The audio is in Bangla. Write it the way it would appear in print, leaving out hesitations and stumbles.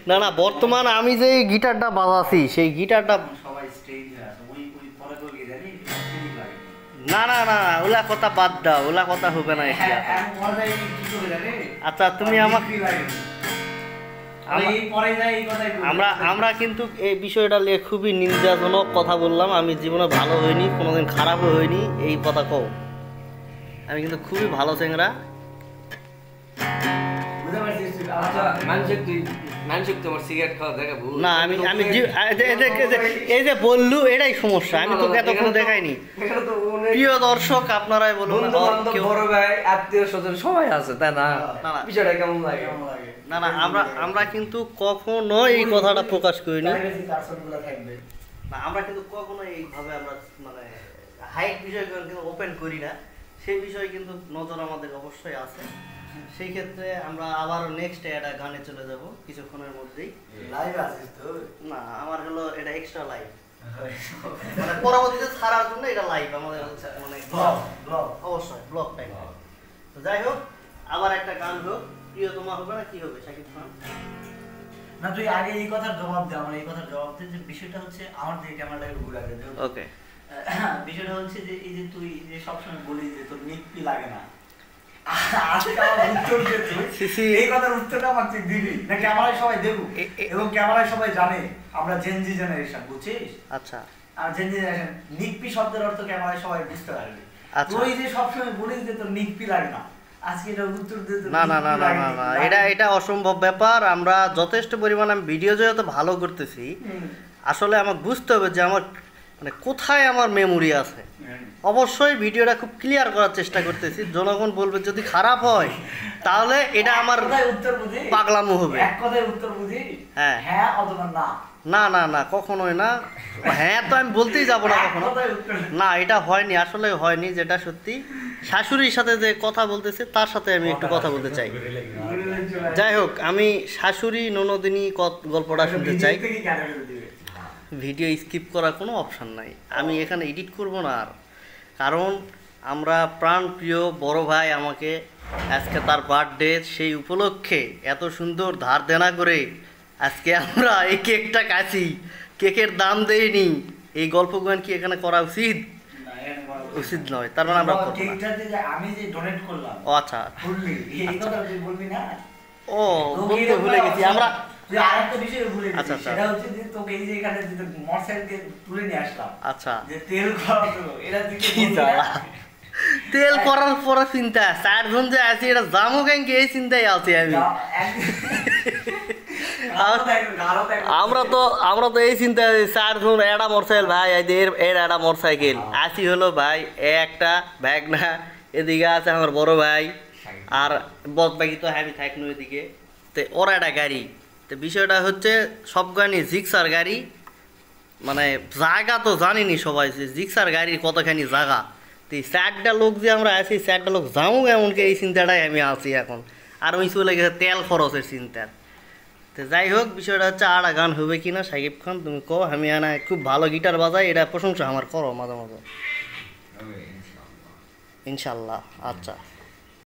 না না, বর্তমান আমি যে গিটারটা বাজাচ্ছি সেই গিটারটা না না না, ওলা কথা বাদ দাও, ওলা কথা হবে না। আচ্ছা তুমি আমাকে আমরা কিন্তু এই বিষয়টা নিয়ে খুবই নিন্দাজনক কথা বললাম। আমি জীবনে ভালো হইনি, কোনোদিন খারাপও হইনি, এই কথা কও। আমি কিন্তু খুবই ভালো চ্যাংরা। না আমি আমি এই যে বললু এটাই সমস্যা, আমি তোকে এতক্ষণ দেখাইনি। প্রিয় দর্শক আপনারাই বলুন, বড় ভাই আত্মীয় স্বজন সবাই আছে তাই না, বিষয়টা কেমন লাগে? না না, আমরা কিন্তু কখনো এই কথাটা প্রকাশ করিনি। না আমরা কিন্তু কখনো এইভাবে আমরা মানে হাইট বিষয় কিন্তু ওপেন করি না, সেই বিষয়ে কিন্তু নজর আমাদের অবশ্যই আছে। সেই ক্ষেত্রে আমরা আবার নেক্সট একটা গানে চলে যাব কিছুক্ষণের মধ্যেই। লাইভ আছিস তো? না আমার হলো এটা এক্সট্রা লাইভ, মানে পরবর্তীতে ছাড়ার জন্য এটা লাইভ আমাদের হচ্ছে মানে ব্লগ, অবশ্যই ব্লগ টাইপ। তো যাই হোক, আবার একটা গান হোক, প্রিয় তোমার হবে না কি হবে শাকিব খান? না তুই আগে এই কথার জবাব দে, আমার এই কথার জবাব দে যে বিষয়টা হচ্ছে আমার দিকে ক্যামেরাটা ঘুরে দে। ওকে, বিষয়টা হচ্ছে যে এই যে তুই যে সবসময় বলিস যে তোর নিকপি লাগে না, আজকে আমার উত্তর দে তুই। এই কথার উত্তরটা আমার তুই দিবি না, ক্যামেরায় সবাই দেখুক এবং ক্যামেরায় সবাই জানে আমরা জেনজি জেনারেশন, বুঝছিস? আচ্ছা, আর জেনজি জেনারেশন নিকপি শব্দের অর্থ ক্যামেরায় সবাই বুঝতে পারবে। তুই যে সবসময় বলিস যে তোর নিকপি লাগে না, আজকে এটা উত্তর দে। না না না না না, এটা অসম্ভব ব্যাপার। আমরা যথেষ্ট পরিমাণে আমি ভিডিও যেহেতু ভালো করতেছি, আসলে আমাকে বুঝতে হবে যে আমার মানে কোথায় আমার মেমোরি আছে। অবশ্যই ভিডিওটা খুব ক্লিয়ার করার চেষ্টা করতেছি। জনগণ বলবে যদি খারাপ হয় তাহলে এটা আমার পাগলামো হবে। এক কথায় উত্তর বুঝি, হ্যাঁ হ্যাঁ অথবা না। না না না, কখনোই না। হ্যাঁ তো আমি বলতেই যাবো না কখনো। না এটা হয়নি, আসলে হয়নি। যেটা সত্যি, শাশুড়ির সাথে যে কথা বলতেছে তার সাথে আমি একটু কথা বলতে চাই। যাই হোক, আমি শাশুড়ি ননদিনী গল্পটা শুনতে চাই। ভিডিও স্কিপ করার কোনো অপশান নাই, আমি এখানে এডিট করব না আর। কারণ আমরা প্রাণ প্রিয় বড় ভাই আমাকে আজকে তার বার্থডে, সেই উপলক্ষে এত সুন্দর ধার দেনা করে আজকে আমরা এই কেকটা কাছি, কেকের দাম দেইনি, এই গল্পগুলো কি এখানে করা উচিত? উচিত নয়। তার মানে আমরা আমি যে ডোনেট করলাম। ও আচ্ছা, বলবি না? ও বলতে ভুলে গেছি আমরা। আরেকটা বিষয় ভুলে গেছি, সেটা হচ্ছে যে তোকে এই যে এখানে যে মোটরসাইকেল তুলে নিয়ে আসলাম। আচ্ছা, যে তেল করা হলো, এটা দিকে কি জ্বালা। তেল করার পরে চিন্তা, চারজন যে আছি এটা জামো কেন কি, এই চিন্তাই আছি আমি। আমরা তো এই চিন্তা, চারজন একটা মোটরসাইকেল ভাই, এর একটা মোটরসাইকেল আসি হলো ভাই, একটা ব্যাগ না, এদিকে আছে আমার বড় ভাই, আর বদ বাকি তো আমি থাকনো এদিকে। তো ওরা একটা গাড়ি। তো বিষয়টা হচ্ছে সব গাড়ি জিক্সার গাড়ি, মানে জায়গা তো জানিনি সবাই যে জিক্সার গাড়ির কতখানি জায়গা। তো এই 4টা লোক যে আমরা আছি, 4টা লোক যাবো এমনকি এই চিন্তাটাই আমি আছি এখন। আর ওই চলে গেছে তেল খরচের চিন্তা। তো যাই হোক, বিষয়টা হচ্ছে আড়া গান হবে কিনা শাকিব খান তুমি কো। আমি আনা খুব ভালো গিটার বাজাই, এটা প্রশংসা আমার করো মাঝে মাঝে, ইনশাল্লাহ। আচ্ছা।